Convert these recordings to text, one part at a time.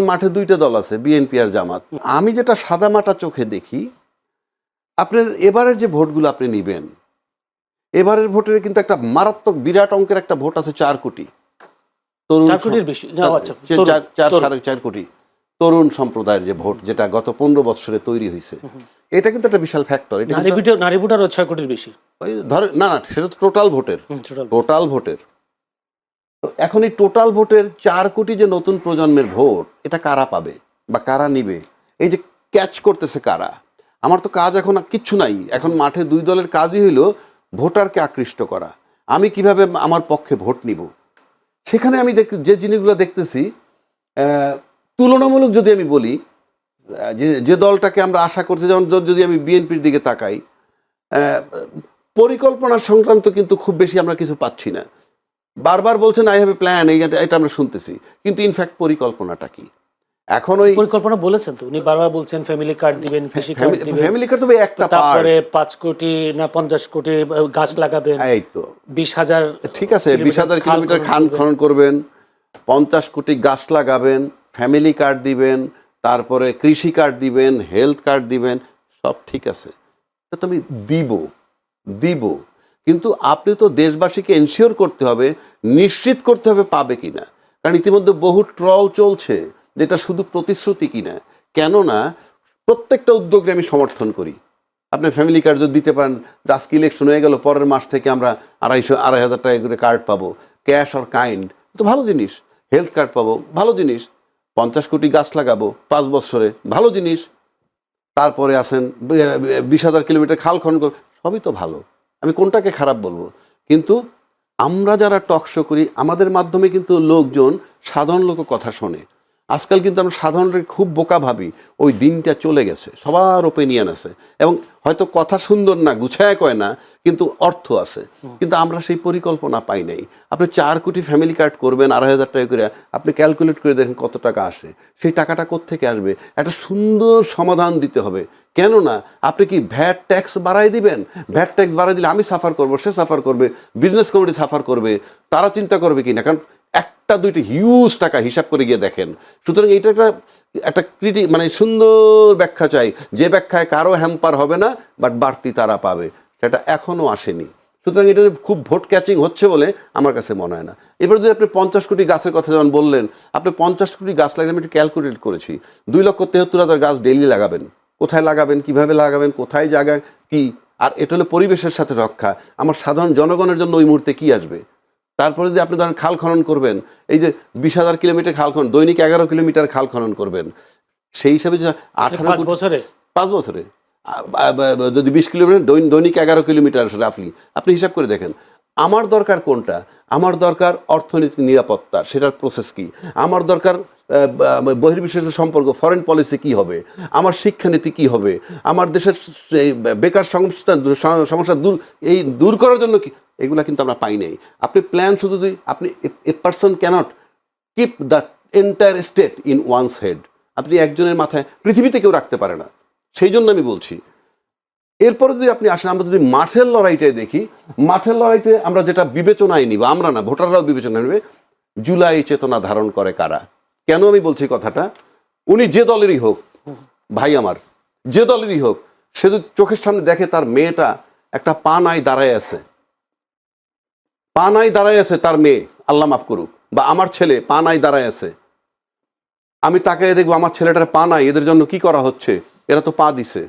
মাঠে দুইটা দল আছে, বিএনপি আর জামাত। আমি যেটা সাদামাটা চোখে দেখি, আপনার এবারের যে ভোটগুলো আপনি নিবেন, এবারের ভোটের কিন্তু একটা মারাত্মক বিরাট অঙ্কের একটা ভোট আছে 4 কোটি তরুণ, 4 কোটির বেশি, 4 কোটি তরুণ সম্প্রদায়ের যে ভোট, যেটা গত 15 বছরে তৈরি হয়েছে, এটা কিন্তু একটা বিশাল ফ্যাক্টর। নারী ভোটারও 6 কোটির বেশি। ওই ধরে না, সেটা তো টোটাল ভোটের। এখন এই টোটাল ভোটের 4 কোটি যে নতুন প্রজন্মের ভোট, এটা কারা পাবে বা কারা নিবে, এই যে ক্যাচ করতেছে কারা? আমার তো কাজ এখন কিচ্ছু নাই। এখন মাঠে দুই দলের কাজই হইল ভোটারকে আকৃষ্ট করা। আমি কিভাবে আমার পক্ষে ভোট নিব, সেখানে আমি যে জিনিসগুলো দেখতেছি, তুলনামূলক যদি আমি বলি, যে দলটাকে আমরা আশা করছি, যেমন যদি আমি বিএনপির দিকে তাকাই, পরিকল্পনা সংক্রান্ত কিন্তু খুব বেশি আমরা কিছু পাচ্ছি না। বারবার বলছেন আই হ্যাভ এ প্ল্যান, এটা আমরা শুনতেছি, কিন্তু ইনফ্যাক্ট পরিকল্পনাটা কি? এখন ওই পরিকল্পনা বলেছেন তো উনি, বারবার বলছেন ফ্যামিলি কার্ড দিবেন, কৃষি কার্ড দিবেন, ফ্যামিলি কার্ড তবে একটা পার্ট, তারপরে 5 কোটি না 50 কোটি গাছ লাগাবেন, এই তো 20,000, ঠিক আছে, 20,000 কিলোমিটার খাল খনন করবেন, 50 কোটি গাছ লাগাবেন, ফ্যামিলি কার্ড দিবেন, তারপরে কৃষি কার্ড দিবেন, হেলথ কার্ড দিবেন, সব ঠিক আছে, তো আমি দিব, কিন্তু আপনি তো দেশবাসীকে এনশিওর করতে হবে, নিশ্চিত করতে হবে পাবে কিনা। কারণ ইতিমধ্যে বহু ট্রল চলছে যেটা শুধু প্রতিশ্রুতি কিনা। কেননা প্রত্যেকটা উদ্যোগে আমি সমর্থন করি। আপনি ফ্যামিলি কার্ড যদি দিতে পারেন, আজকে ইলেকশন হয়ে গেল, পরের মাস থেকে আমরা 2,500-2,500 টাকা করে কার্ড পাবো, ক্যাশ অর কাইন্ড, তো ভালো জিনিস। হেলথ কার্ড পাবো, ভালো জিনিস। 50 কোটি গাছ লাগাবো 5 বছরে, ভালো জিনিস। তারপরে আসেন 20,000 কিলোমিটার খাল খনন, সবই তো ভালো, আমি কোনটাকে খারাপ বলবো? কিন্তু আমরা যারা টক শো করি, আমাদের মাধ্যমে কিন্তু লোকজন, সাধারণ লোক কথা শোনে। আজকাল কিন্তু আমরা সাধারণ খুব বোকা ভাবি, ওই দিনটা চলে গেছে, সবার ওপিনিয়ন আছে, এবং হয়তো কথা সুন্দর না, গুছায় কয় না, কিন্তু অর্থ আছে। কিন্তু আমরা সেই পরিকল্পনা পাই নাই। আপনি 4 কোটি ফ্যামিলি কার্ড করবেন 2,500 টাকা করে, আপনি ক্যালকুলেট করে দেখেন কত টাকা আসে। সেই টাকাটা কোত্থেকে আসবে? একটা সুন্দর সমাধান দিতে হবে। কেননা আপনি কি ভ্যাট ট্যাক্স বাড়াই দিবেন? ভ্যাট ট্যাক্স বাড়াই দিলে আমি সাফার করবো, সে সাফার করবে, বিজনেস কমিটি সাফার করবে, তারা চিন্তা করবে কি না? কারণ একটা দুইটা হিউজ টাকা হিসাব করে গিয়ে দেখেন। সুতরাং এইটা একটা মানে সুন্দর ব্যাখ্যা চাই, যে ব্যাখ্যায় কারো হ্যাম্পার হবে না, বাট বাড়তি তারা পাবে, সেটা এখনও আসেনি। সুতরাং এটা খুব ভোট ক্যাচিং হচ্ছে বলে আমার কাছে মনে হয় না। এবার যদি আপনি 50 কোটি গাছের কথা যেমন বললেন, আপনি 50 কোটি গাছ লাগাবেন, আমি একটু ক্যালকুলেট করেছি, 2,73,000 গাছ ডেইলি লাগাবেন। কোথায় লাগাবেন, কিভাবে লাগাবেন, কোথায় জায়গা কি, আর এটা হলো পরিবেশের সাথে রক্ষা। আমার সাধারণ জনগণের জন্য ওই মুহূর্তে কি আসবে? তারপরে যদি আপনি ধরেন খাল খনন করবেন, এই যে 20,000 কিলোমিটার খাল খনন, দৈনিক 11 কিলোমিটার খাল খনন করবেন, সেই হিসাবে 5 বছরে যদি 20 কিলোমিটার, দৈনিক 11 কিলোমিটার রাফলি, আপনি হিসাব করে দেখেন। আমার দরকার কোনটা? আমার দরকার অর্থনৈতিক নিরাপত্তা, সেটার প্রসেস কি? আমার দরকার বহির্বিশ্বের সম্পর্ক, ফরেন পলিসি কি হবে? আমার শিক্ষানীতি কি হবে? আমার দেশের বেকার সমস্যা দূর করার জন্য কি? এগুলা কিন্তু আমরা পাই নাই। আপনি প্ল্যান শুধু আপনি, a person cannot keep the entire state in one's head. আপনি একজনের মাথায় পৃথিবীতে কেউ রাখতে পারে না। সেই জন্য আমি বলছি, এরপরে যদি আপনি আসেন, আমরা যদি মাঠের লড়াইটাই দেখি, মাঠের লড়াইতে আমরা যেটা বিবেচনায় নিব, আমরা না, ভোটাররাও বিবেচনায় নেবে, জুলাই চেতনা ধারণ করে কারা। কেন আমি বলছি কথাটা? উনি যে দলেরই হোক, ভাই আমার, যে দলেরই হোক, সে যদি চোখের সামনে দেখে তার মেয়েটা একটা পা নাই দাঁড়ায় আছে, তার মেয়ে, আল্লাহ মাফ করুক, বা আমার ছেলে পা নাই দাঁড়ায় আছে, আমি তাকে দেখবো আমার ছেলেটার পা নাই, এদের জন্য কি করা হচ্ছে, এরা তো পা দিছে।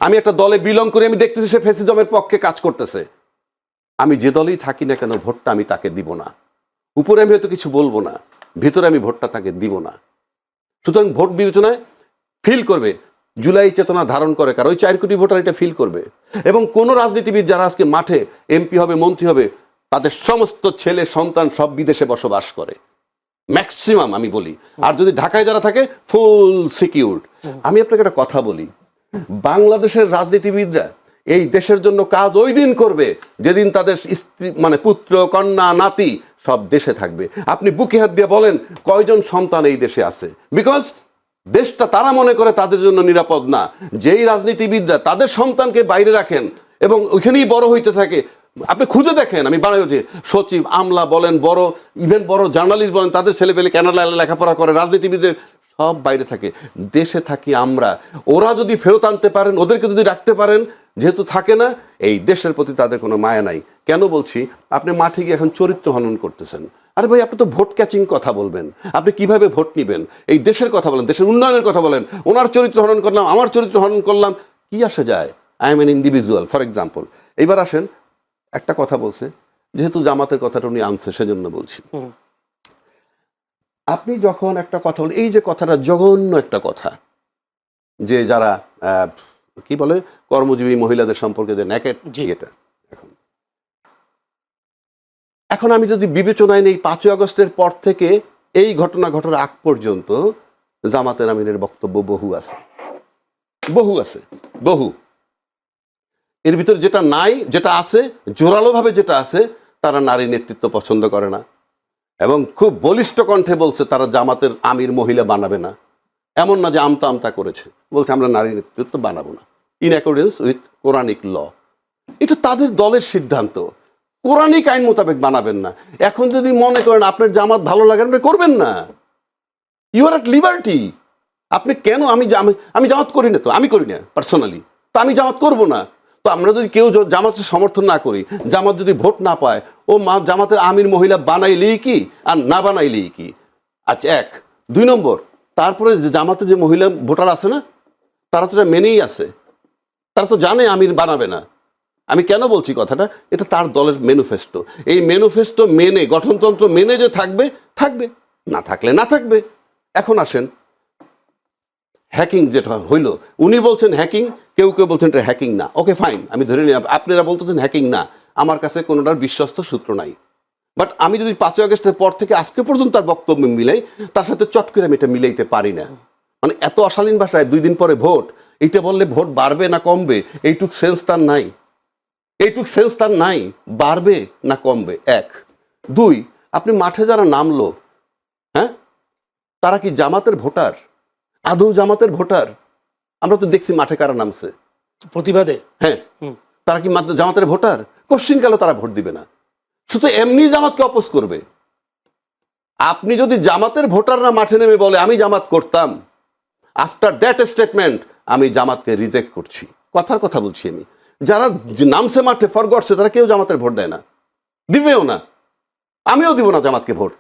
আমি একটা দলে বিলং করি, আমি দেখতেছি সে ফ্যাসিজমের পক্ষে কাজ করতেছে, আমি যে দলেই থাকি না কেন, ভোটটা আমি তাকে দিব না। উপরে আমি হয়তো কিছু বলবো না, ভিতরে আমি ভোটটা তাকে দিব না। সুতরাং ভোট বিবেচনায় ফিল করবে জুলাই চেতনা ধারণ করে কার, ওই 4 কোটি ভোটার এটা ফিল করবে। এবং কোন রাজনীতিবিদ যারা আজকে মাঠে এমপি হবে, মন্ত্রী হবে, তাদের সমস্ত ছেলে সন্তান সব বিদেশে বসবাস করে, ম্যাক্সিমাম আমি বলি। আর যদি ঢাকায় যারা থাকে, ফুল সিকিউরড। আমি আপনাকে একটা কথা বলি, বাংলাদেশের রাজনীতিবিদরা এই দেশের জন্য কাজ ওই দিন করবে যেদিন তাদের স্ত্রী, মানে পুত্র, কন্যা, নাতি সব দেশে থাকবে। আপনি বুকে হাত দিয়ে বলেন কয়জন সন্তান এই দেশে আছে? বিকজ দেশটা তারা মনে করে তাদের জন্য নিরাপদ না। যেই রাজনীতিবিদরা তাদের সন্তানকে বাইরে রাখেন এবং ওইখানেই বড় হইতে থাকে, আপনি খুঁজে দেখেন, আমি বানাই, সচিব, আমলা বলেন, বড় ইভেন বড় জার্নালিস্ট বলেন, তাদের ছেলেপেলে কানাডায় লেখাপড়া করে, রাজনীতিবিদের সব বাইরে থাকে, দেশে থাকি আমরা। ওরা যদি ফেরত আনতে পারেন, ওদেরকে যদি রাখতে পারেন, যেহেতু থাকে না, এই দেশের প্রতি তাদের কোনো মায়া নাই। কেন বলছি? আপনি মাঠে গিয়ে এখন চরিত্র হনন করতেছেন। আরে ভাই, আপনি তো ভোট ক্যাচিং কথা বলবেন, আপনি কিভাবে ভোট নিবেন, এই দেশের কথা বলেন, দেশের উন্নয়নের কথা বলেন। ওনার চরিত্র হনন করলাম, আমার চরিত্র হনন করলাম, কি আসে যায়? I am N individual, for example. এইবার আসেন, একটা কথা বলছে, যেহেতু জামাতের কথাটা উনি আনছে সেজন্য বলছি। আপনি যখন একটা কথা বলেন, এই যে কথাটা জঘন্য একটা কথা, যে যারা কি বলে কর্মজীবী মহিলাদের সম্পর্কে যে ন্যাকেট, এটা এখন এখন আমি যদি বিবেচনায় নেই 5ই আগস্টের পর থেকে এই ঘটনা ঘটার আগ পর্যন্ত জামাতের আমিরের বক্তব্য বহু আছে, বহু। এর ভিতরে যেটা নাই, যেটা আছে, জোরালোভাবে যেটা আছে, তারা নারী নেতৃত্ব পছন্দ করে না এবং খুব বলিষ্ঠ কণ্ঠে বলছে তারা জামাতের আমির মহিলা বানাবে না। এমন না যে আমতা আমতা করেছে, বলছে আমরা নারী নেতৃত্ব বানাবো না, ইন অ্যাকর্ডেন্স উইথ কোরআনিক ল। এটা তাদের দলের সিদ্ধান্ত, কোরআনিক আইন মোতাবেক বানাবেন না। এখন যদি মনে করেন আপনার জামাত ভালো লাগে, আপনি করবেন না, ইউ আর অ্যাট লিবার্টি। আপনি কেন? আমি জামাত করি না, তো আমি করি না পার্সোনালি, তো আমি জামাত করব না। তো আমরা যদি কেউ জামাতের সমর্থন না করি, জামাত যদি ভোট না পায়, ও জামাতের আমির মহিলা বানাইলেই কি আর না বানাইলেই কি? আচ্ছা, 1। 2 নম্বর, তারপরে যে জামাতে যে মহিলা ভোটার আছে না, তারা তো এটা মেনেই আছে, তারা তো জানে আমির বানাবে না। আমি কেন বলছি কথাটা? এটা তার দলের ম্যানিফেস্টো। এই ম্যানিফেস্টো মেনে, গঠনতন্ত্র মেনে যে থাকবে, না থাকলে না থাকবে। এখন আসেন, হ্যাকিং যেটা হইল, উনি বলছেন হ্যাকিং, কেউ বলছেন এটা হ্যাকিং না। ওকে, ফাইন, আমি ধরে নিই আপনারা বলতেছেন হ্যাকিং না, আমার কাছে কোনোটার বিশ্বস্ত সূত্র নাই। বাট আমি যদি 5ই আগস্টের পর থেকে আজকে পর্যন্ত তার বক্তব্য মিলাই, তার সাথে চট করে আমি এটা মিলাইতে পারি না। মানে এত অশালীন ভাষায় 2 দিন পরে ভোট, এইটা বললে ভোট বাড়বে না কমবে, এইটুক সেন্স তার নাই, বাড়বে না কমবে। 1। 2, আপনি মাঠে যারা নামলো, হ্যাঁ, তারা কি জামাতের ভোটার? আদৌ জামাতের ভোটার? আমরা তো দেখছি মাঠে কারা নামছে প্রতিবাদে। হ্যাঁ, তারা কি মাত্র জামাতের ভোটার? কোশ্চিনকালে তারা ভোট দিবে না, শুধু এমনি জামাতকে অপোজ করবে। আপনি যদি জামাতের ভোটাররা মাঠে নেমে বলে আমি জামাত করতাম, আফটার দ্যাট স্টেটমেন্ট আমি জামাতকে রিজেক্ট করছি, কথার কথা বলছি আমি। যারা নামছে মাঠে ফর গডসে, তারা কেউ জামাতের ভোট দেয় না, দিবেও না, আমিও দিব না জামাতকে ভোট।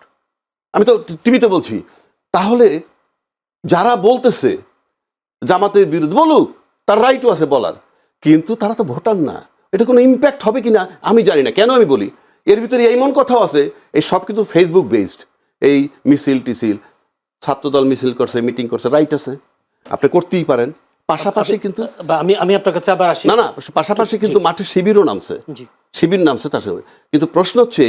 আমি তো টিভিতে বলছি। তাহলে যারা বলতেছে জামাতের বিরুদ্ধে, বলুক, তার রাইটও আছে বলার, কিন্তু তারা তো ভোটার না। এটা কোনো ইম্প্যাক্ট হবে কিনা আমি জানি না। কেন আমি বলি, এর ভিতরে এমন কথাও আছে, এই সব কিন্তু ফেসবুক বেসড। এই মিছিল টিছিল, ছাত্রদল মিছিল করছে, মিটিং করছে, রাইট আছে, আপনি করতেই পারেন। পাশাপাশি কিন্তু আমি আপনার কাছে আবার আসি। না, পাশাপাশি কিন্তু মাঠে শিবিরও নামছে, শিবির নামছে তার সাথে। কিন্তু প্রশ্ন হচ্ছে,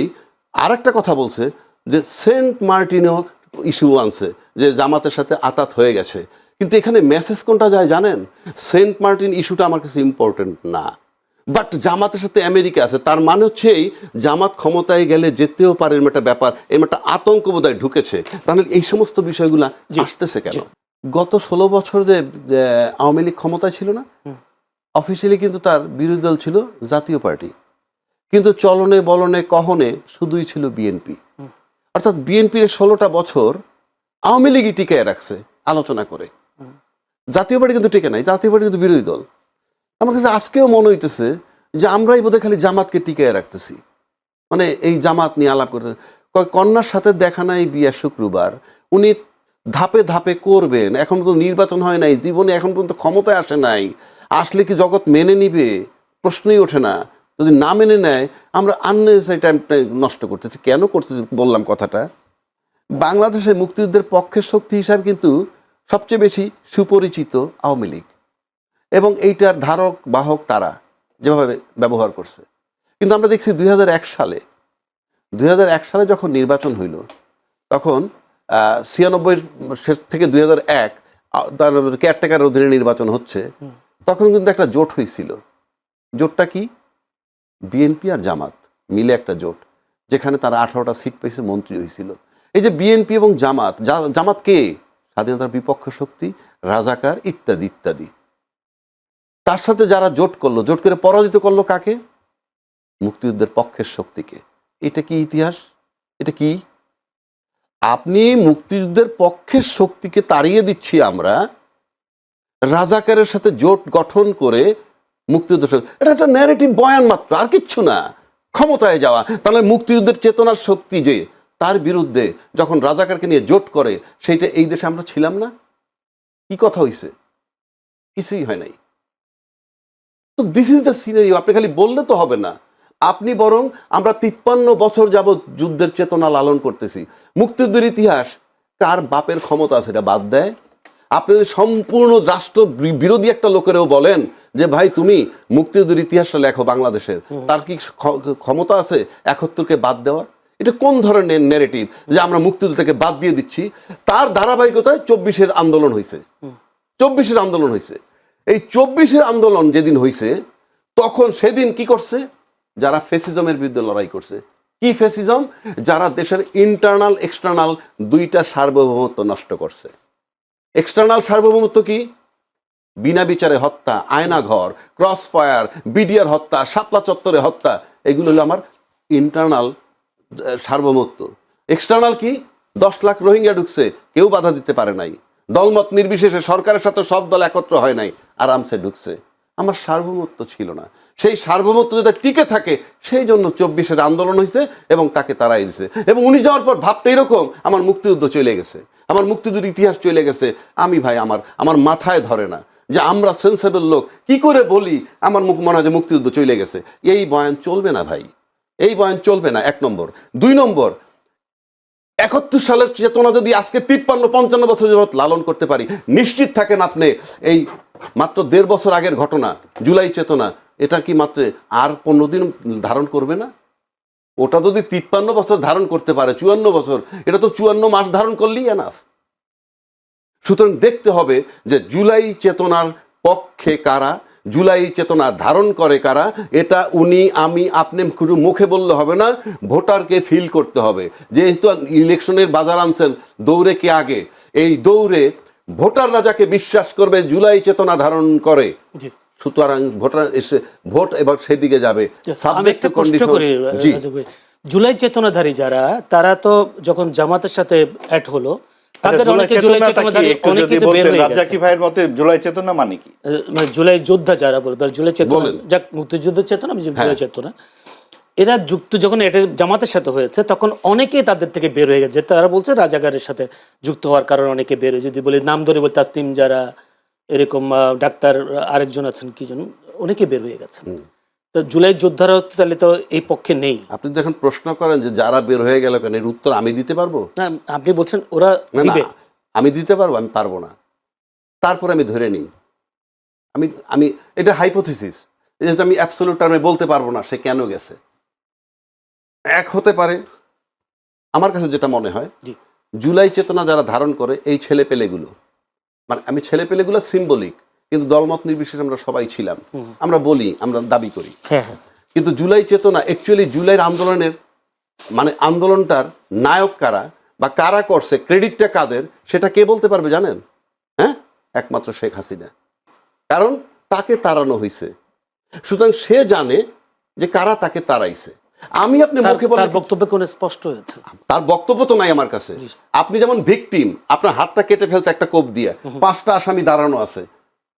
আর একটা কথা বলছে যে সেন্ট মার্টিনও ইস্যু আনছে, যে জামাতের সাথে আতাত হয়ে গেছে। কিন্তু এখানে মেসেজ কোনটা যায় জানেন? সেন্ট মার্টিন ইস্যুটা আমার কাছে ইম্পর্টেন্ট না, বাট জামাতের সাথে আমেরিকা আছে, তার মানে হচ্ছে এই জামাত ক্ষমতায় গেলে যেতেও পারে, এরকম একটা ব্যাপার, এরকম একটা আতঙ্ক বোধহয় ঢুকেছে। তাহলে এই সমস্ত বিষয়গুলো আসতেছে কেন? গত 16 বছর যে আওয়ামী লীগ ক্ষমতায় ছিল না, অফিসিয়ালি কিন্তু তার বিরোধী দল ছিল জাতীয় পার্টি, কিন্তু চলনে বলনে কহনে শুধুই ছিল বিএনপি। অর্থাৎ বিএনপির 16টা বছর আওয়ামী লীগই টিকায় রাখছে আলোচনা করে, জাতীয় পার্টি কিন্তু টিকে নাই, জাতীয় পার্টি কিন্তু বিরোধী দল। আমার কাছে আজকেও মনে হইতেছে যে আমরাই বোধহয় খালি জামাতকে টিকায় রাখতেছি, মানে এই জামাত নিয়ে আলাপ করতে। কন্যার সাথে দেখা নাই বিয়া শুক্রবার, উনি ধাপে ধাপে করবেন, এখন তো নির্বাচন হয় নাই, জীবনে এখন পর্যন্ত ক্ষমতায় আসে নাই, আসলে কি জগৎ মেনে নিবে? প্রশ্নই ওঠে না। যদি না মেনে নেয়, আমরা আননেসেসারি টাইমটা নষ্ট করতেছি। কেন করতেছি বললাম কথাটা, বাংলাদেশে মুক্তিযুদ্ধের পক্ষের শক্তি হিসাবে কিন্তু সবচেয়ে বেশি সুপরিচিত আওয়ামী লীগ, এবং এইটার ধারক বাহক তারা যেভাবে ব্যবহার করছে। কিন্তু আমরা দেখছি 2001 সালে যখন নির্বাচন হইল, তখন 96 শেষ থেকে 2001 কেয়ারটেকার অধীনে নির্বাচন হচ্ছে, তখন কিন্তু একটা জোট হয়েছিল। জোটটা কি? বিএনপি আর জামাত মিলে একটা জোট, যেখানে তারা 18টা সিট পেয়েছে, মন্ত্রী হয়েছিল। এই যে বিএনপি এবং জামাত কে? স্বাধীনতার বিপক্ষ শক্তি, রাজাকার, ইত্যাদি ইত্যাদি। তার সাথে যারা জোট করলো, জোট করে পরাজিত করলো কাকে? মুক্তিযুদ্ধের পক্ষের শক্তিকে। এটা কি ইতিহাস? এটা কি? আপনি মুক্তিযুদ্ধের পক্ষের শক্তিকে তাড়িয়ে দিচ্ছি আমরা, রাজাকারের সাথে জোট গঠন করে মুক্তিযুদ্ধ, এটা একটা ন্যারেটিভ বয়ান মাত্র, আর কিচ্ছু না। ক্ষমতায় যাওয়া, তাহলে মুক্তিযুদ্ধের চেতনার শক্তি যে তার বিরুদ্ধে যখন রাজাকারকে নিয়ে জোট করে, সেইটা এই দেশে আমরা ছিলাম না? কি কথা হইছে? কিছুই হয় নাই। তো দিস ইজ দ্য সিনারিও। আপনি খালি বললে তো হবে না, আপনি বরং আমরা 53 বছর যাবৎ যুদ্ধের চেতনা লালন করতেছি। মুক্তিযুদ্ধের ইতিহাস কার বাপের ক্ষমতা আছে এটা বাদ দেয়। আপনি যদি সম্পূর্ণ রাষ্ট্র বিরোধী একটা লোকেরও বলেন যে ভাই তুমি মুক্তিযুদ্ধের ইতিহাসটা লেখো বাংলাদেশের, তার কি ক্ষমতা আছে 71কে বাদ দেওয়ার? এটা কোন ধরনের ন্যারেটিভ যে আমরা মুক্তিযুদ্ধ থেকে বাদ দিয়ে দিচ্ছি? তার ধারাবাহিকতায় 24-এর আন্দোলন হয়েছে। 24-এর আন্দোলন হয়েছে। এই 24-এর আন্দোলন যেদিন হয়েছে, তখন সেদিন কি করছে? যারা ফ্যাসিজমের বিরুদ্ধে লড়াই করছে। কি ফ্যাসিজম? যারা দেশের ইন্টারনাল এক্সটার্নাল দুইটা সার্বভৌমত্ব নষ্ট করছে। এক্সটার্নাল সার্বভৌমত্ব কি? বিনা বিচারে হত্যা, আয়নাঘর, ক্রস ফায়ার, বিডিআর হত্যা, শাপলা চত্বরে হত্যা, এগুলো হলো আমার ইন্টারনাল সার্বভৌমত্ব। এক্সটার্নাল কি? 10 লাখ রোহিঙ্গা ঢুকছে, কেউ বাধা দিতে পারে নাই, দলমত নির্বিশেষে সরকারের সাথে সব দল একত্র হয় নাই, আরামসে ঢুকছে। আমার সার্বভৌমত্ব ছিল না। সেই সার্বভৌমত্ব যদি টিকে থাকে, সেই জন্য 24-এর আন্দোলন হয়েছে এবং তাকে তাড়াই দিয়েছে। এবং উনি যাওয়ার পর ভাবটা এরকম, আমার মুক্তিযুদ্ধ চলে গেছে, আমার মুক্তিযুদ্ধের ইতিহাস চলে গেছে। আমি ভাই আমার মাথায় ধরে না যে আমরা সেন্সেবল লোক কি করে বলি আমার মনে হয় যে মুক্তিযুদ্ধ চলে গেছে। এই বয়ান চলবে না ভাই, এই বয়ান চলবে না, 1 নম্বর। 2 নম্বর, 71 সালের চেতনা যদি আজকে 53-55 বছর যাবত লালন করতে পারি, নিশ্চিত থাকেন আপনি এই মাত্র 1.5 বছর আগের ঘটনা জুলাই চেতনা, এটা কি মাত্র আর 15 দিন ধারণ করবে না? ওটা যদি 53 বছর ধারণ করতে পারে, 54 বছর, এটা তো 54 মাস ধারণ করলেই এনাফ। সুতরাং দেখতে হবে যে জুলাই চেতনার পক্ষে কারা, জুলাই চেতনা ধারণ করে কারা। এটা উনি আমি আপনি মুখে বললে হবে না, ভোটারকে ফিল করতে হবে। যেহেতু ইলেকশনের বাজার আনছেন, দৌড়ে কে আগে? এই দৌড়ে ভোটাররা যাকে বিশ্বাস করবে জুলাই চেতনা ধারণ করে, সুতরাং ভোটার এসে ভোট এবার সেদিকে যাবে। Subject to condition. জি, জুলাই চেতনাধারী যারা, তারা তো যখন জামাতের সাথে অ্যাড হলো, তাদের অনেকে জুলাই চেতনাধারী, অনেকে তো বের হয়ে গেছে। রাজ্জাকি ভাইয়ের মতে জুলাই চেতনা মানে কি? মানে জুলাই যোদ্ধা যারা বলবে, জুলাই চেতনা, যাক মুক্তিযুদ্ধের চেতনা, জুলাই চেতনা, এরা যুক্ত যখন এটা জামাতের সাথে হয়েছে, তখন অনেকেই তাদের থেকে বের হয়ে গেছে। তারা বলছে রাজাকারের সাথে যুক্ত হওয়ার কারণে অনেকে বের হয়ে, যদি বলি নাম ধরে বলি, তাসনিম যারা, এরকম ডাক্তার আরেকজন আছেন কি জন, অনেকে বের হয়ে গেছেন। তো জুলাই যোদ্ধারা তাহলে তো এই পক্ষে নেই। আপনি যখন প্রশ্ন করেন যে যারা বের হয়ে গেল কেন, এর উত্তর আমি দিতে পারবো না? আপনি বলছেন ওরা দিবে। আমি দিতে পারবো? আমি পারবো না। তারপরে আমি ধরে নিই, আমি এটা হাইপোথিসিস, যেহেতু আমি অ্যাবসলিউট টার্মে বলতে পারবো না সে কেন গেছে। এক হতে পারে, আমার কাছে যেটা মনে হয়, জুলাই চেতনা যারা ধারণ করে এই ছেলেপেলেগুলো, মানে আমি ছেলেপেলেগুলো সিম্বলিক, কিন্তু দলমত নির্বিশেষে আমরা সবাই ছিলাম, আমরা বলি, আমরা দাবি করি। কিন্তু জুলাই চেতনা অ্যাকচুয়ালি জুলাইয়ের আন্দোলনের মানে আন্দোলনটার নায়ক কারা বা কারা করছে, ক্রেডিটটা কাদের, সেটা কে বলতে পারবে জানেন? হ্যাঁ, একমাত্র শেখ হাসিনা। কারণ তাকে তাড়ানো হয়েছে, সুতরাং সে জানে যে কারা তাকে তাড়াইছে। আমি আপনি মুখে বলেন, তার বক্তব্য কোন স্পষ্ট হয়েছে? তার বক্তব্য তো নাই আমার কাছে। আপনি যেমন ভিকটিম, আপনার হাতটা কেটে ফেলছে একটা কোপ দিয়ে, 5টা আসামি দাঁড়ানো আছে,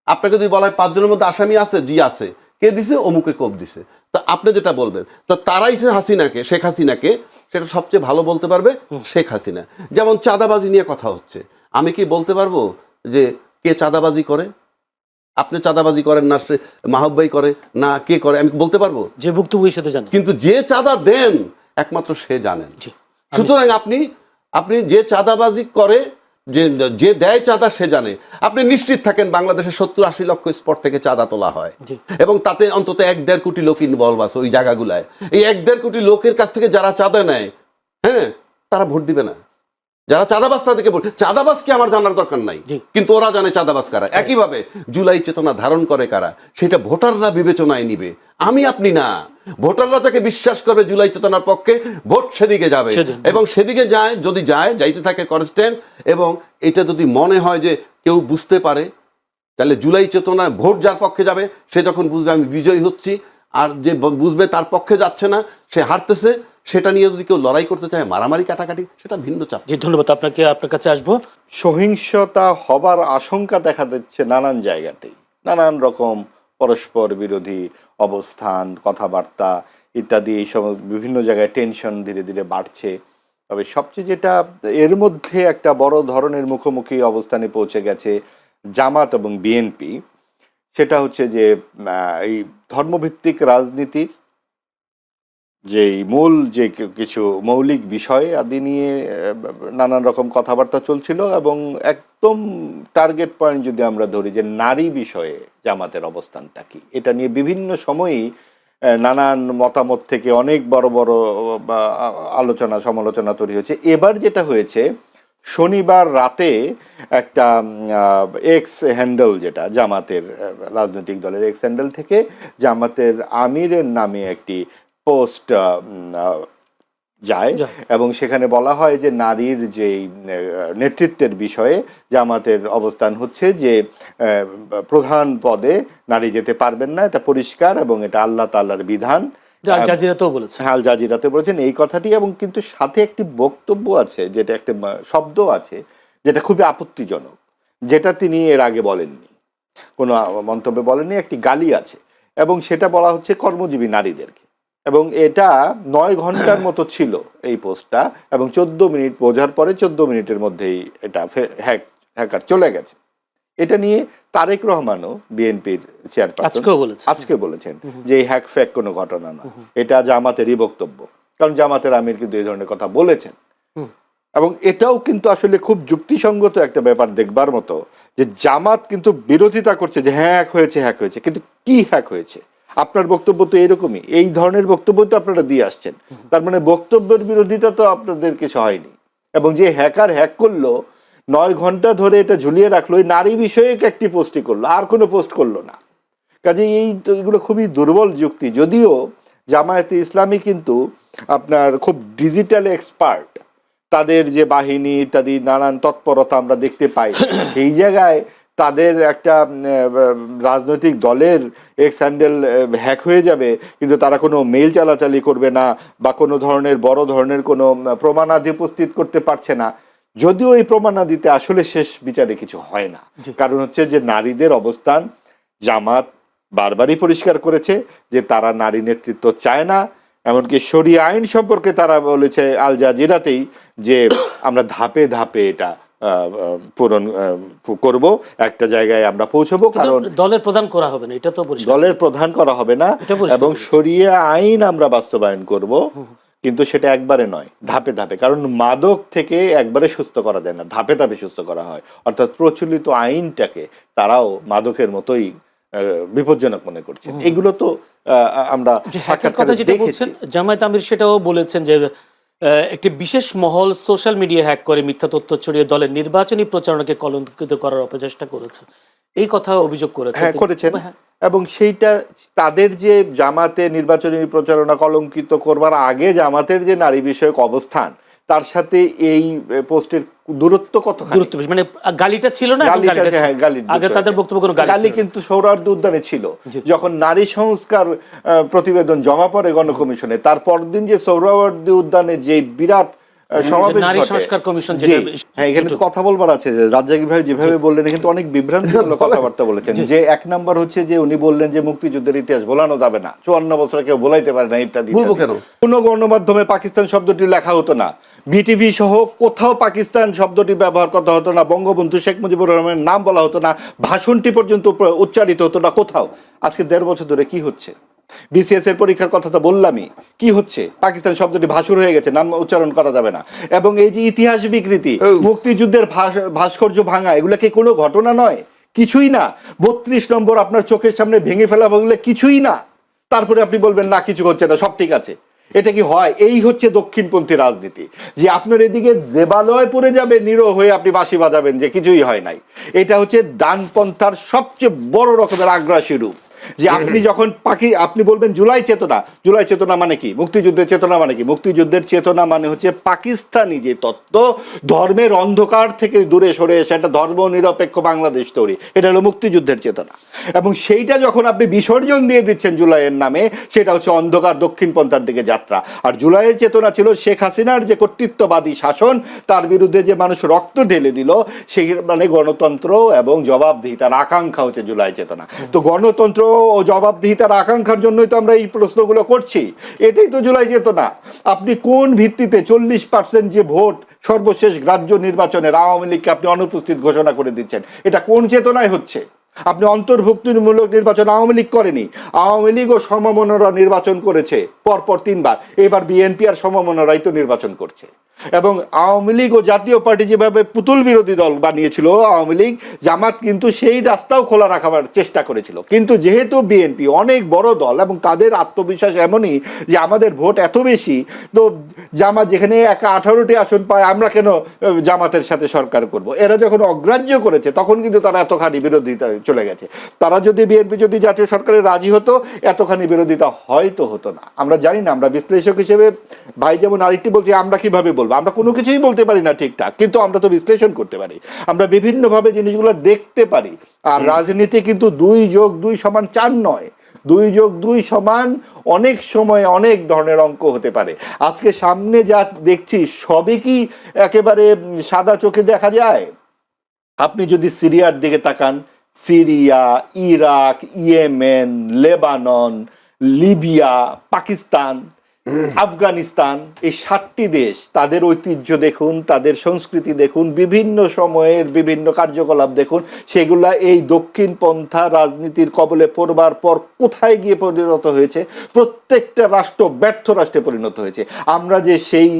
আপনাকে যদি বলা হয় 5 জনের মধ্যে আসামি আছে, জি আছে, কে দিছে? অমুকে কোপ দিছে। তো আপনি যেটা বলবেন, তো তারাইছে হাসিনাকে, শেখ হাসিনাকে, সেটা সবচেয়ে ভালো বলতে পারবে শেখ হাসিনা। যেমন চাঁদাবাজি নিয়ে কথা হচ্ছে, আমি কি বলতে পারবো যে কে চাঁদাবাজি করে? আপনি চাঁদাবাজি করেন না, মাহবুব ভাই করে না, কে করে? আমি বলতে পারবো? যে ভুক্তভোগীর সাথে জানেন, কিন্তু যে চাঁদা দেন একমাত্র সে জানেন। সুতরাং আপনি যে চাঁদাবাজি করে, যে দেয় চাঁদা সে জানে। আপনি নিশ্চিত থাকেন বাংলাদেশে 70-80 লক্ষ স্পট থেকে চাঁদা তোলা হয়, এবং তাতে অন্তত 1-1.5 কোটি লোক ইনভলভ আছে ওই জায়গাগুলায়। এই 1-1.5 কোটি লোকের কাছ থেকে যারা চাঁদা নেয়, হ্যাঁ, তারা ভোট দিবে না। যারা চাঁদাবাজ তাদেরকে ভোট, চাঁদাবাজকে আমার জানার দরকার নাই, কিন্তু ওরা জানে চাঁদাবাজ কারা। একইভাবে জুলাই চেতনা ধারণ করে কারা, সেটা ভোটাররা বিবেচনায় নিবে, আমি আপনি না। ভোটাররা যাকে বিশ্বাস করবে জুলাই চেতনার পক্ষে, ভোট সেদিকে যাবে। এবং সেদিকে যায়, যদি যাইতে থাকে কনস্ট্যান্ট, এবং এটা যদি মনে হয় যে কেউ বুঝতে পারে, তাহলে জুলাই চেতনায় ভোট যার পক্ষে যাবে, সে যখন বুঝবে আমি বিজয়ী হচ্ছি, আর যে বুঝবে তার পক্ষে যাচ্ছে না, সে হারতেছে, সেটা নিয়ে যদি কেউ লড়াই করতে চায়, মারামারি কাটাকাটি, সেটা ভিন্ন চাপ। জি ধন্যবাদ আপনাকে। আপনার কাছে আসবো। সহিংসতা হবার আশঙ্কা দেখা দিচ্ছে নানান জায়গাতেই, নানান রকম পরস্পর বিরোধী অবস্থান, কথাবার্তা ইত্যাদি, এই সব বিভিন্ন জায়গায় টেনশন ধীরে ধীরে বাড়ছে। তবে সবচেয়ে যেটা এর মধ্যে একটা বড় ধরনের মুখোমুখি অবস্থানে পৌঁছে গেছে জামাত এবং বিএনপি, সেটা হচ্ছে যে এই ধর্মভিত্তিক রাজনীতির যে মূল যে কিছু মৌলিক বিষয় আদি নিয়ে নানান রকম কথাবার্তা চলছিল, এবং একদম টার্গেট পয়েন্ট যদি আমরা ধরি যে নারী বিষয়ে জামাতের অবস্থানটা কি, এটা নিয়ে বিভিন্ন সময়ই নানান মতামত থেকে অনেক বড় বড় আলোচনা সমালোচনা তৈরি হয়েছে। এবার যেটা হয়েছে, শনিবার রাতে একটা এক্স হ্যান্ডেল, যেটা জামাতের রাজনৈতিক দলের এক্স হ্যান্ডেল থেকে জামাতের আমিরের নামে একটি পোস্ট যায়, এবং সেখানে বলা হয় যে নারীর যেই নেতৃত্বের বিষয়ে জামাতের অবস্থান হচ্ছে যে প্রধান পদে নারী যেতে পারবেন না, এটা পরিষ্কার এবং এটা আল্লাহ তাআলার বিধান। আল জাজিরাতেও বলেছেন, আল জাজিরাতে বলেছেন এই কথাটি, এবং কিন্তু সাথে একটি বক্তব্য আছে, যেটা একটা শব্দ আছে যেটা খুবই আপত্তিজনক, যেটা তিনি এর আগে বলেননি, কোনো মন্তব্যে বলেননি, একটি গালি আছে, এবং সেটা বলা হচ্ছে কর্মজীবী নারীদেরকে। এবং এটা 9 ঘন্টার মতো ছিল এই পোস্টটা, এবং 14 মিনিট বোঝার পরে 14 মিনিটের মধ্যেই এটা হ্যাকার চলে গেছে। এটা নিয়ে তারেক রহমানও, বিএনপির চেয়ারপারসন, আজকে বলেছেন যে এই হ্যাক ফ্যাক কোনো ঘটনা না, এটা জামাতেরই বক্তব্য, কারণ জামাতের আমির কিন্তু এই ধরনের কথা বলেছেন। এবং এটাও কিন্তু আসলে খুব যুক্তিসঙ্গত একটা ব্যাপার দেখবার মতো, যে জামাত কিন্তু বিরোধিতা করছে যে হ্যাক হয়েছে, কিন্তু কি হ্যাক হয়েছে? আপনার বক্তব্য তো এরকমই, এই ধরনের বক্তব্য তো আপনারা দিয়ে আসছেন, তার মানে বক্তব্যের বিরোধিতা তো আপনাদের কিছু হয়নি। এবং যে হ্যাকার হ্যাক করলো, 9 ঘন্টা ধরে এটা ঝুলিয়ে রাখলো, এই নারী বিষয়ে একটি পোস্টই করলো, আর কোনো পোস্ট করলো না। কাজে এগুলো খুবই দুর্বল যুক্তি। যদিও জামায়াতে ইসলামী কিন্তু আপনার খুব ডিজিটাল এক্সপার্ট, তাদের যে বাহিনী ইত্যাদি নানান তৎপরতা আমরা দেখতে পাই, সেই জায়গায় তাদের একটা রাজনৈতিক দলের এক্স হ্যান্ডেল হ্যাক হয়ে যাবে, কিন্তু তারা কোনো মেইল চালাচালি করবে না বা কোনো ধরনের বড় ধরনের কোনো প্রমাণাদি উপস্থিত করতে পারছে না। যদিও এই প্রমাণাদিতে আসলে শেষ বিচারে কিছু হয় না, কারণ হচ্ছে যে নারীদের অবস্থান জামাত বারবারই পরিষ্কার করেছে যে তারা নারী নেতৃত্ব চায় না। এমনকি শরিয়া আইন সম্পর্কে তারা বলেছে আল জাজিরাতেই যে আমরা ধাপে ধাপে এটা পূরণ করব, একটা জায়গায় আমরা পৌঁছবো, কারণ দলের প্রধান করা হবে না, এটা তো দলের প্রধান করা হবে না, এবং শরিয়া আইন আমরা বাস্তবায়ন করব, কিন্তু সেটা একবারে নয়, ধাপে ধাপে। কারণ মাদক থেকে একবারে সুস্থ করা যায় না, ধাপে ধাপে সুস্থ করা হয়। অর্থাৎ প্রচলিত আইনটাকে তারাও মাদকের মতোই বিপজ্জনক মনে করছে। এগুলো তো আমরা জামায়াত আমির সেটাও বলেছেন যে একটি বিশেষ মহল সোশ্যাল মিডিয়া হ্যাক করে মিথ্যা তথ্য ছড়িয়ে দলের নির্বাচনী প্রচারণাকে কলঙ্কিত করার অপচেষ্টা করেছে, এই কথা অভিযোগ করেছেন। এবং সেইটা তাদের যে জামাতে নির্বাচনী প্রচারণা কলঙ্কিত করবার আগে জামাতের যে নারী বিষয়ক অবস্থান, তার সাথে এই পোস্টের দূরত্ব কত, মানে গালিটা ছিল না, আগে তাদের বক্তব্য কোনো গালি কিন্তু সোহরাওয়ার্দী উদ্যানে ছিল। যখন নারী সংস্কার প্রতিবেদন জমা পড়ে গণকমিশনে, তারপর দিন যে সোহরাওয়ার্দী উদ্যানে যে বিরাট সমাবেশ, নারী সংস্কার কমিশন, হ্যাঁ, এখানে তো কথা বলবার আছে যে রাজ্জাকি ভাই যেভাবে বললেন, কিন্তু অনেক বিভ্রান্তিমূলক কথাবার্তা বলেছেন। যে 1 নাম্বার হচ্ছে যে উনি বললেন যে মুক্তিযুদ্ধের ইতিহাস ভোলানো যাবে না, 54 বছরে কেউ ভোলাইতে পারে না ইত্যাদি। কোন গণমাধ্যমে পাকিস্তান শব্দটি লেখা হতো না, বিটিভি সহ কোথাও পাকিস্তান শব্দটি ব্যবহার করা হতো না, বঙ্গবন্ধু শেখ মুজিবুর রহমানের নাম বলা হতো না, ভাষণটি পর্যন্ত উচ্চারিত হতো না কোথাও। আজকে 1.5 বছর ধরে কি হচ্ছে? বিসিএস এর পরীক্ষার কথা তো বললামই, কি হচ্ছে? পাকিস্তান শব্দটি ভাসুর হয়ে গেছে, নাম উচ্চারণ করা যাবে না। এবং এই যে ইতিহাস বিকৃতি, মুক্তিযুদ্ধের ভাস্কর্য ভাঙা, এগুলো কি কোনো ঘটনা নয়? কিছুই না। 32 নম্বর আপনার চোখের সামনে ভেঙে ফেলা বললে কিছুই না, তারপরে আপনি বলবেন না কিছু হচ্ছে না, সব ঠিক আছে। এটা কি হয়? এই হচ্ছে দক্ষিণপন্থী রাজনীতি, যে আপনার এদিকে দেবালয় পড়ে যাবে, নিরহ হয়ে আপনি বাঁশি বাজাবেন যে কিছুই হয় নাই। এটা হচ্ছে ডানপন্থার সবচেয়ে বড় রকমের আগ্রাসী রূপ। যে আপনি যখন আপনি বলবেন জুলাই চেতনা মানে কি, মুক্তিযুদ্ধের চেতনা মানে কি? মুক্তিযুদ্ধের চেতনা মানে হচ্ছে পাকিস্তানি যে তত্ত্ব, ধর্মের অন্ধকার থেকে দূরে সরে এসে একটা ধর্ম নিরপেক্ষ বাংলাদেশ তৈরি, এটা হলো মুক্তিযুদ্ধের চেতনা। এবং সেইটা যখন আপনি বিসর্জন দিয়ে দিচ্ছেন জুলাইয়ের নামে, সেটা হচ্ছে অন্ধকার দক্ষিণপন্থার দিকে যাত্রা। আর জুলাইয়ের চেতনা ছিল শেখ হাসিনার যে কর্তৃত্ববাদী শাসন, তার বিরুদ্ধে যে মানুষ রক্ত ঢেলে দিল, সেই মানে গণতন্ত্র এবং জবাবদিহিতার আকাঙ্ক্ষা হচ্ছে জুলাই চেতনা। তো গণতন্ত্র ও জবাবদিহিতার আকাঙ্ক্ষার জন্যই তো আমরা এই প্রশ্নগুলো করছি, এটাই তো জুলাই চেতনা। আপনি কোন ভিত্তিতে 40% যে ভোট সর্বশেষ গ্রাহ্য নির্বাচনের আওয়ামী লীগকে আপনি অনুপস্থিত ঘোষণা করে দিচ্ছেন? এটা কোন চেতনায় হচ্ছে? আপনি অন্তর্ভুক্তিমূলক নির্বাচন আওয়ামী লীগ করেনি, আওয়ামী লীগ ও সমমনরা নির্বাচন করেছে পরপর 3 বার। এবার বিএনপি আর সমমনরাই তো নির্বাচন করছে। এবং আওয়ামী লীগ ও জাতীয় পার্টি যেভাবে পুতুল বিরোধী দল বানিয়েছিল আওয়ামী লীগ, জামাত কিন্তু সেই রাস্তাও খোলা রাখার চেষ্টা করেছিল। কিন্তু যেহেতু বিএনপি অনেক বড় দল এবং তাদের আত্মবিশ্বাস এমনই যে আমাদের ভোট এত বেশি, তো জামাত যেখানে 18টি আসন পায়, আমরা কেন জামাতের সাথে সরকার করব? এরা যখন অগ্রাহ্য করেছে তখন কিন্তু তারা এতখানি বিরোধিতা চলে গেছে। তারা যদি বিএনপি যদি জাতীয় সরকারে রাজি হতো, এতখানি বিরোধিতা হয়তো হতো না। আমরা জানি না, আমরা বিশ্লেষক হিসেবে ভাই যেমন আরেকটি বলছি, আমরা কিভাবে বলবো? আমরা কোনো কিছুই বলতে পারি না ঠিকঠাক, কিন্তু আমরা তো বিশ্লেষণ করতে পারি, আমরা বিভিন্নভাবে জিনিসগুলো দেখতে পারি। আর রাজনীতি কিন্তু 2+2=4 নয়, 2+2 অনেক সময় অনেক ধরনের অঙ্ক হতে পারে। আজকে সামনে যা দেখছি সবই কি একেবারে সাদা চোখে দেখা যায়? আপনি যদি সিরিয়ার দিকে তাকান, Syria, Iraq, Yemen, Lebanon, Libya, Pakistan, Afghanistan, এই 7টি দেশ, তাদের ঐতিহ্য দেখুন, তাদের সংস্কৃতি দেখুন, বিভিন্ন সময়ের বিভিন্ন কার্যকলাপ দেখুন, সেগুলা এই দক্ষিণপন্থা রাজনীতির কবলে পড়বার পর কোথায় গিয়ে পরিণত হয়েছে? প্রত্যেকটা রাষ্ট্র ব্যর্থ রাষ্ট্রে পরিণত হয়েছে। আমরা যে সেই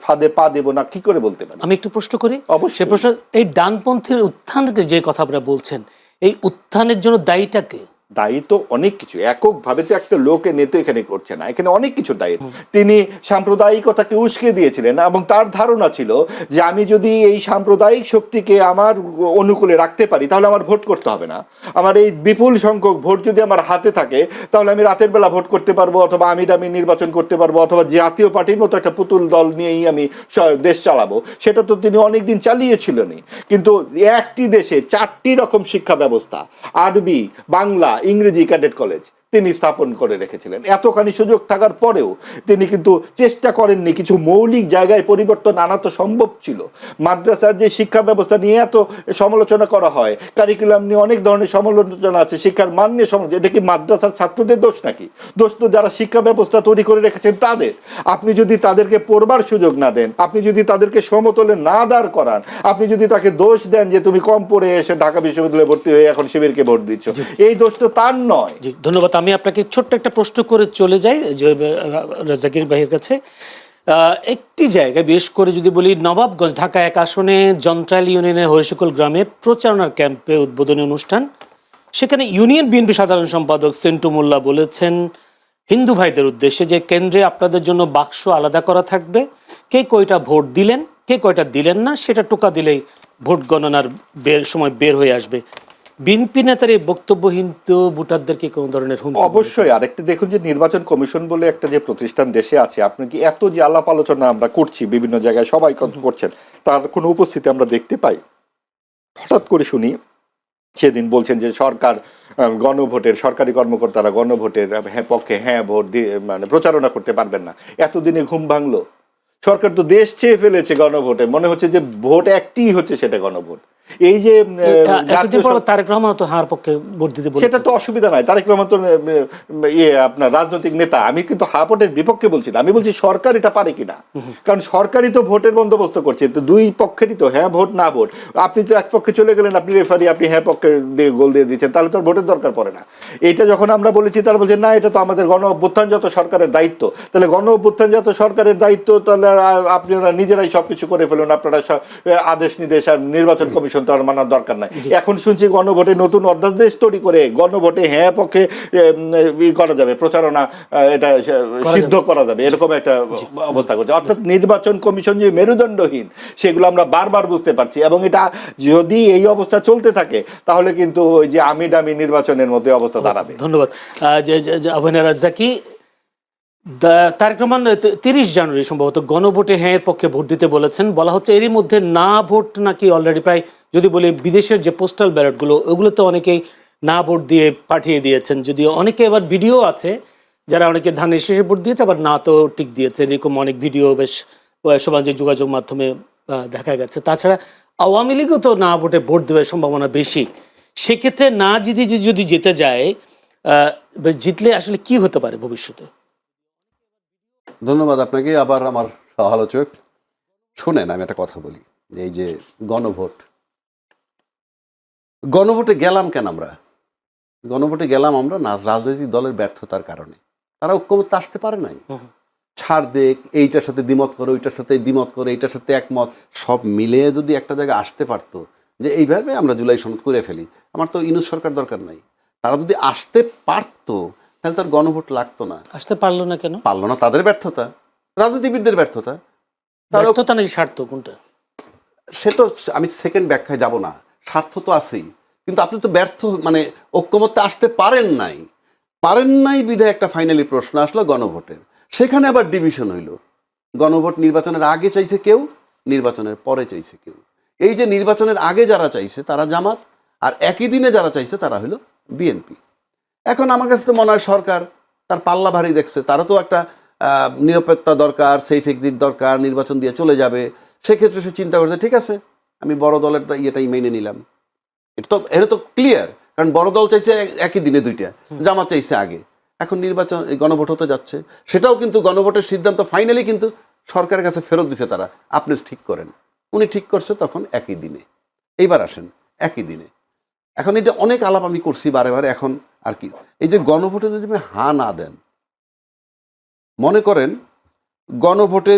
ফাঁদে পা দেব না, কি করে বলতে পারি? আমি একটু প্রশ্ন করি। অবশ্যই। প্রশ্ন, এই ডানপন্থীর উত্থানকে যে কথা আপনারা বলছেন, এই উত্থানের জন্য দায়ীটাকে? দায়ী তো অনেক কিছু, এককভাবে তো একটা লোকে নেতা এখানে করছে না, এখানে অনেক কিছু দায়ী। তিনি সাম্প্রদায়িকতাকে উস্কে দিয়েছিলেন এবং তার ধারণা ছিল যে আমি যদি এই সাম্প্রদায়িক শক্তিকে আমার অনুকূলে রাখতে পারি, তাহলে আমার ভোট করতে হবে না। আমার এই বিপুল সংখ্যক ভোট যদি আমার হাতে থাকে, তাহলে আমি রাতের বেলা ভোট করতে পারবো, অথবা আমি নির্বাচন করতে পারবো, অথবা জাতীয় পার্টির মতো একটা পুতুল দল নিয়েই আমি দেশ চালাবো। সেটা তো তিনি অনেকদিন চালিয়েছিলেনই। কিন্তু একটি দেশে 4টি রকম শিক্ষা ব্যবস্থা, আরবি, বাংলা, ইংরেজি, ক্যাডেট কলেজ তিনি স্থাপন করে রেখেছিলেন। এতখানি সুযোগ থাকার পরেও তিনি কিন্তু চেষ্টা করেননি কিছু মৌলিক জায়গায় পরিবর্তন আনা। তো সম্ভব ছিল। মাদ্রাসার যে শিক্ষা ব্যবস্থা নিয়ে এত সমালোচনা করা হয়, কারিকুলাম নিয়ে অনেক ধরনের সমালোচনা আছে, শিক্ষার মান নিয়ে সমালোচনা, এটা কি মাদ্রাসার ছাত্রদের দোষ নাকি? দোষ তো যারা শিক্ষা ব্যবস্থা তৈরি করে রেখেছেন তাদের। আপনি যদি তাদেরকে পড়বার সুযোগ না দেন, আপনি যদি তাদেরকে সমতলে না দাঁড় করান, আপনি যদি তাকে দোষ দেন যে তুমি কম পড়ে এসে ঢাকা বিশ্ববিদ্যালয়ে ভর্তি হয়ে এখন শিবিরকে ভোট দিচ্ছ, এই দোষ তো তার নয়। ধন্যবাদ। আমি আপনাকে ছোট্ট একটা প্রশ্ন করে চলে যাই জাকির ভাইয়ের কাছে। একটি জায়গায় বিশেষ করে যদি বলি, নবাবগঞ্জ ঢাকা 1 আসনে জন্ত্রাইল ইউনিয়নের হরিশকুল গ্রামে প্রচারণার ক্যাম্পে উদ্বোধনী অনুষ্ঠান। সেখানে ইউনিয়ন বিএনপি সাধারণ সম্পাদক সেন্টু মোল্লা বলেছেন হিন্দু ভাইদের উদ্দেশ্যে যে কেন্দ্রে আপনাদের জন্য বাক্স আলাদা করা থাকবে, কে কয়টা ভোট দিলেন, কে কয়টা দিলেন না, সেটা টোকা দিলেই ভোট গণনার সময় বের হয়ে আসবে। বিএনপি নেতার এই বক্তব্য হিন্দু ভোটারদেরকে কোন ধরনের হুমকি? অবশ্যই। আরেকটা দেখুন যে নির্বাচন কমিশন বলে একটা যে প্রতিষ্ঠান দেশে আছে, আপনি কি এত যে আলাপ আলোচনা আমরা করছি বিভিন্ন জায়গায়, সবাই করছেন, তার কোনো উপস্থিতি আমরা দেখতে পাই? হঠাৎ করে শুনি সেদিন বলছেন যে সরকার গণভোটের, সরকারি কর্মকর্তারা গণভোটের পক্ষে ভোট দিয়ে মানে প্রচারণা করতে পারবেন না। এতদিনে ঘুম ভাঙলো? সরকার তো দেশ চেয়ে ফেলেছে গণভোটে, মনে হচ্ছে যে ভোট একটিই হচ্ছে, সেটা গণভোট। এই যে তারেক রহমান তো হার পক্ষে ভোট দিতে, সেটা তো অসুবিধা নাই। তারেক রহমান তো আপনার রাজনৈতিক নেতা। আমি কিন্তু ভোটের বিপক্ষে বলছি না, আমি বলছি সরকার এটা পারে কিনা। কারণ সরকারই তো ভোটের বন্দোবস্ত করছে, তো দুই পক্ষেরই তো ভোট না ভোট। আপনি তো এক পক্ষে চলে গেলেন, আপনি রেফারি, আপনি পক্ষে দিয়ে গোল দিয়ে দিচ্ছেন, তাহলে তো ভোটের দরকার পড়ে না। এটা যখন আমরা বলেছি, তারা বলছে না, এটা তো আমাদের গণ অভ্যুত্থানজাত সরকারের দায়িত্ব। তাহলে গণ অভ্যুত্থানজাত সরকারের দায়িত্ব, তাহলে আপনারা নিজেরাই সবকিছু করে ফেলুন, আপনারা আদেশ নির্দেশ আর নির্বাচন কমিশন কমিশন তো আর মানার দরকার নাই। এখন শুনছি গণভোটে নতুন অধ্যাদেশ তৈরি করে গণভোটে হ্যাঁ পক্ষে করা যাবে, প্রচারণা এটা সিদ্ধ করা যাবে, এরকম একটা অবস্থা করছে। অর্থাৎ নির্বাচন কমিশন যে মেরুদণ্ডহীন সেগুলো আমরা বারবার বুঝতে পারছি, এবং এটা যদি এই অবস্থা চলতে থাকে তাহলে কিন্তু ওই যে আমি ডামি নির্বাচনের মধ্যে অবস্থা দাঁড়াবে। ধন্যবাদ। আবহানা রাজ্জাকি, তারেক রহমান 30 জানুয়ারি সম্ভবত গণভোটে হ্যাঁ পক্ষে ভোট দিতে বলেছেন। বলা হচ্ছে এরই মধ্যে না ভোট নাকি অলরেডি প্রায়, যদি বলি বিদেশের যে পোস্টাল ব্যালটগুলো ওগুলো তো অনেকেই না ভোট দিয়ে পাঠিয়ে দিয়েছেন, যদিও অনেকে এবার ভিডিও আছে যারা অনেকে ধানের শেষে ভোট দিয়েছে আবার না তো টিক দিয়েছে, এরকম অনেক ভিডিও বেশ সামাজিক যোগাযোগ মাধ্যমে দেখা গেছে। তাছাড়া আওয়ামী লীগও তো না ভোটে ভোট দেওয়ার সম্ভাবনা বেশি। সেক্ষেত্রে না যদি যেতে যায়, জিতলে আসলে কি হতে পারে ভবিষ্যতে? ধন্যবাদ আপনাকে। আবার আমার সহালোচক, শুনেন আমি একটা কথা বলি। এই যে গণভোটে গেলাম কেন আমরা? গণভোটে গেলাম আমরা না রাজনৈতিক দলের ব্যর্থতার কারণে। তারা ঐক্যমত্যে আসতে পারে নাই। ছাড় দেখ, এইটার সাথে দ্বিমত করে, ওইটার সাথে দ্বিমত করে, এইটার সাথে একমত, সব মিলে যদি একটা জায়গায় আসতে পারতো যে এইভাবে আমরা জুলাই সনদ করে ফেলি, আমার তো ইউনূস সরকার দরকার নাই। তারা যদি আসতে পারতো তাহলে তার গণভোট লাগতো না। আসতে পারলো না কেন? পারলো না, তাদের ব্যর্থতা, রাজনীতিবিদদের ব্যর্থতা। ব্যর্থতা নাকি স্বার্থ, কোনটা? সে তো আমি সেকেন্ড ব্যাখ্যায় যাব না। স্বার্থ তো আছেই, কিন্তু আপনি তো ব্যর্থ, মানে ঐক্যমত্যে আসতে পারেন নাই বিধায় একটা ফাইনালি প্রশ্ন আসলো গণভোটের। সেখানে আবার ডিভিশন হইল। গণভোট নির্বাচনের আগে চাইছে কেউ, নির্বাচনের পরে চাইছে কেউ। এই যে নির্বাচনের আগে যারা চাইছে তারা জামাত, আর একই দিনে যারা চাইছে তারা হলো বিএনপি। এখন আমার কাছে তো মনে হয় সরকার তার পাল্লা ভারী দেখছে, তারও তো একটা নিরাপত্তা দরকার, সেফ এক্সিট দরকার, নির্বাচন দিয়ে চলে যাবে। সেক্ষেত্রে সে চিন্তা করছে ঠিক আছে আমি বড় দলের ইয়েটাই মেনে নিলাম। এটা তো ক্লিয়ার, কারণ বড় দল চাইছে একই দিনে দুইটা, জামাত চাইছে আগে। এখন নির্বাচন গণভোট হতে যাচ্ছে, সেটাও কিন্তু গণভোটের সিদ্ধান্ত ফাইনালি কিন্তু সরকারের কাছে ফেরত দিছে তারা, আপনি ঠিক করেন। উনি ঠিক করছে তখন একই দিনে। এইবার আসেন একই দিনে। এখন এটা অনেক আলাপ আমি করছি বারে বারে। এখন আর কি, এই যে গণভোটে যদি আপনি হা না দেন, মনে করেন গণভোটে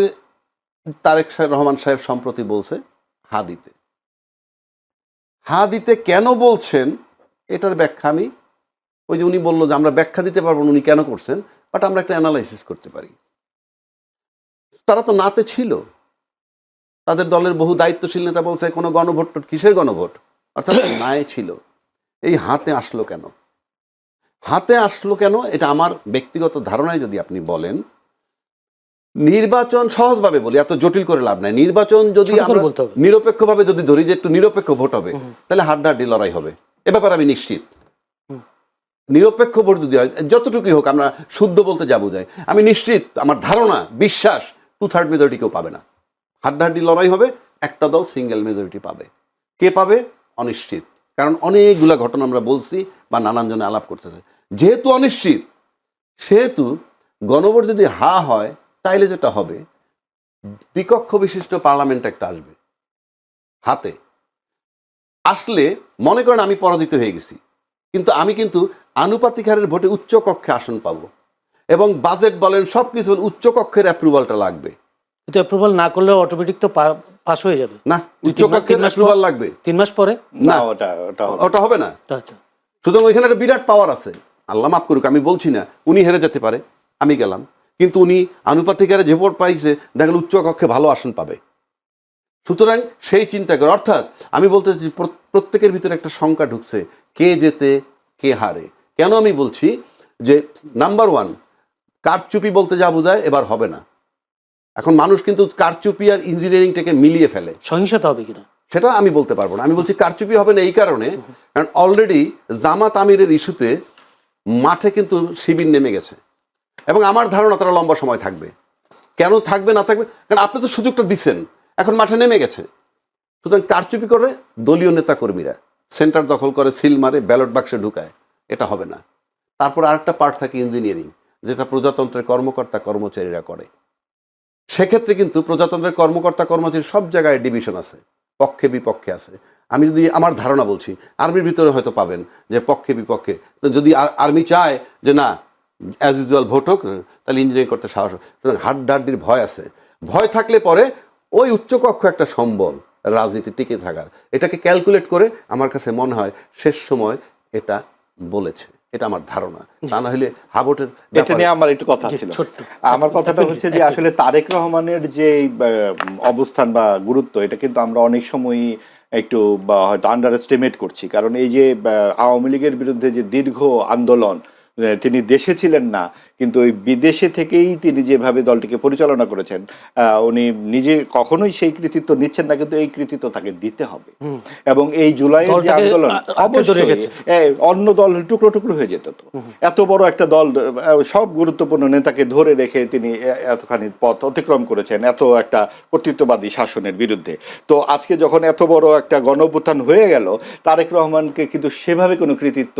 তারেক রহমান সাহেব সম্প্রতি বলছে হা দিতে কেন বলছেন এটার ব্যাখ্যা আমি, ওই যে উনি বললো যে আমরা ব্যাখ্যা দিতে পারবো উনি কেন করছেন, বাট আমরা একটা অ্যানালাইসিস করতে পারি। তারা তো নাতে ছিল, তাদের দলের বহু দায়িত্বশীল নেতা বলছে কোনো গণভোট, কিসের গণভোট, অর্থাৎ নায়ে ছিল। এই হাতে আসলো কেন এটা আমার ব্যক্তিগত ধারণায় যদি আপনি বলেন, নির্বাচন সহজভাবে বলি, এত জটিল করে লাভ নাই। নির্বাচন যদি আমরা নিরপেক্ষভাবে যদি ধরি যে একটু নিরপেক্ষ ভোট হবে, তাহলে হাড্ডাহাড্ডি লড়াই হবে, এ ব্যাপারে আমি নিশ্চিত। নিরপেক্ষ ভোট যদি হয়, যতটুকুই হোক, আমরা শুদ্ধ বলতে যা বোঝাই, আমি নিশ্চিত, আমার ধারণা, বিশ্বাস 2/3 মেজরিটি কেউ পাবে না। হাড্ডাহাড্ডি লড়াই হবে, একটা দল সিঙ্গেল মেজরিটি পাবে। কে পাবে অনিশ্চিত, কারণ অনেকগুলা ঘটনা আমরা বলছি বা নানান জনে আলাপ করতেছে। যেহেতু অনিশ্চিত, সেহেতু গণভোট যদি হা হয় তাইলে যেটা হবে, দ্বিকক্ষ বিশিষ্ট পার্লামেন্ট একটা আসবে। হাতে আসলে মনে করেন আমি পরাজিত হয়ে গেছি, কিন্তু আমি আনুপাতিক হারের ভোটে উচ্চ কক্ষে আসন পাবো, এবং বাজেট বলেন সবকিছু উচ্চ কক্ষের অ্যাপ্রুভালটা লাগবে। কিন্তু অ্যাপ্রুভাল না করলেও অটোমেটিক তো পাস হয়ে যাবে না, উচ্চ কক্ষের অ্যাপ্রুভাল লাগবে 3 মাস পরে। না, ওটা হবে না। সুতরাং ওইখানে একটা বিরাট পাওয়ার আছে। আল্লাহ মাফ করুক, আমি বলছি না উনি হেরে যেতে পারে, আমি গেলাম, কিন্তু উনি আনুপাতিক হারে যে ভোট পাইছে দেখা গেল উচ্চ কক্ষে ভালো আসন পাবে। সুতরাং সেই চিন্তা করে, অর্থাৎ আমি বলতে চাচ্ছি প্রত্যেকের ভিতরে একটা শঙ্কা ঢুকছে, কে জেতে কে হারে। কেন আমি বলছি যে নাম্বার 1, কারচুপি বলতে যা বোঝায় এবার হবে না। এখন মানুষ কিন্তু কারচুপি আর ইঞ্জিনিয়ারিংটাকে মিলিয়ে ফেলে। সহিংসতা হবে কিনা সেটা আমি বলতে পারবো না। আমি বলছি কারচুপি হবে না এই কারণে, কারণ অলরেডি জামাত আমিরের ইস্যুতে মাঠে কিন্তু শিবির নেমে গেছে, এবং আমার ধারণা তারা লম্বা সময় থাকবে। কেন থাকবে না থাকবে, কারণ আপনি তো সুযোগটা দিচ্ছেন, এখন মাঠে নেমে গেছে। সুতরাং কারচুপি করে দলীয় নেতা কর্মীরা সেন্টার দখল করে, সিল মারে, ব্যালট বাক্সে ঢুকায়, এটা হবে না। তারপর আরেকটা পার্ট থাকে ইঞ্জিনিয়ারিং, যেটা প্রজাতন্ত্রের কর্মকর্তা কর্মচারীরা করে। সেক্ষেত্রে কিন্তু প্রজাতন্ত্রের কর্মকর্তা কর্মচারী সব জায়গায় ডিভিশন আছে, পক্ষে বিপক্ষে আছে। আমি যদি আমার ধারণা বলছি, আর্মির ভিতরে হয়তো পাবেন যে পক্ষে বিপক্ষে, তো যদি আর্মি চায় যে না অ্যাজ ইউজুয়াল ভোট হোক, তাহলে ইঞ্জিনিয়ারিং করতে সাহস। সুতরাং হাড্ডাহাড্ডির ভয় আছে। ভয় থাকলে পরে ওই উচ্চকক্ষ একটা সম্বল, রাজনীতি টিকে থাকার। এটাকে ক্যালকুলেট করে আমার কাছে মনে হয় শেষ সময় এটা বলেছে, এটা আমার ধারণা। তা না হলে হাবটের এটা নিয়ে আমার একটু কথা ছিল। আমার কথাটা হচ্ছে যে আসলে তারেক রহমানের যে অবস্থান বা গুরুত্ব, এটা কিন্তু আমরা অনেক সময়ই একটু হয়তো আন্ডার এস্টিমেট করছি। কারণ এই যে আওয়ামী লীগের বিরুদ্ধে যে দীর্ঘ আন্দোলন, তিনি দেশে ছিলেন না কিন্তু ওই বিদেশে থেকেই তিনি যেভাবে দলটিকে পরিচালনা করেছেন, উনি নিজে কখনোই সেই কৃতিত্ব নিচ্ছেন না, কিন্তু এই কৃতিত্ব তাকে দিতে হবে। এবং এই জুলাইয়ের যে আন্দোলন, অবশ্যই অন্য দল টুকরো টুকরো হয়ে যেত। তো এত বড় একটা দল, সব গুরুত্বপূর্ণ নেতাকে ধরে রেখে তিনি এতখানি পথ অতিক্রম করেছেন এত একটা কর্তৃত্ববাদী শাসনের বিরুদ্ধে। তো আজকে যখন এত বড় একটা গণঅভ্যুত্থান হয়ে গেল, তারেক রহমানকে কিন্তু সেভাবে কোনো কৃতিত্ব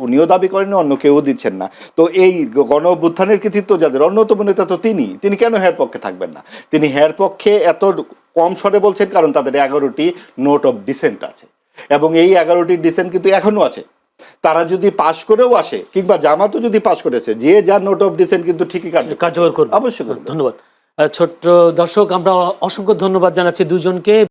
উনিও দাবি করেন, অন্য কেউ দিচ্ছেন না। তো এই গণঅভ্যুত্থানের কৃতিত্ব যাদের অন্যতম নেতা তো তিনি কেন হের পক্ষে থাকবেন না? তিনি হের পক্ষে এত কম স্বরে বলছেন কারণ তাদের 11টি নোট অফ ডিসেন্ট আছে, এবং এই 11টি ডিসেন্ট কিন্তু এখনো আছে। তারা যদি পাশ করেও আসে, কিংবা জামাতও যদি পাশ করেছে, যে যার নোট অফ ডিসেন্ট কিন্তু ঠিকই কার্যকর করবে। অবশ্যই। ধন্যবাদ। ছোট্ট দর্শক, আমরা অসংখ্য ধন্যবাদ জানাচ্ছি দুজনকে।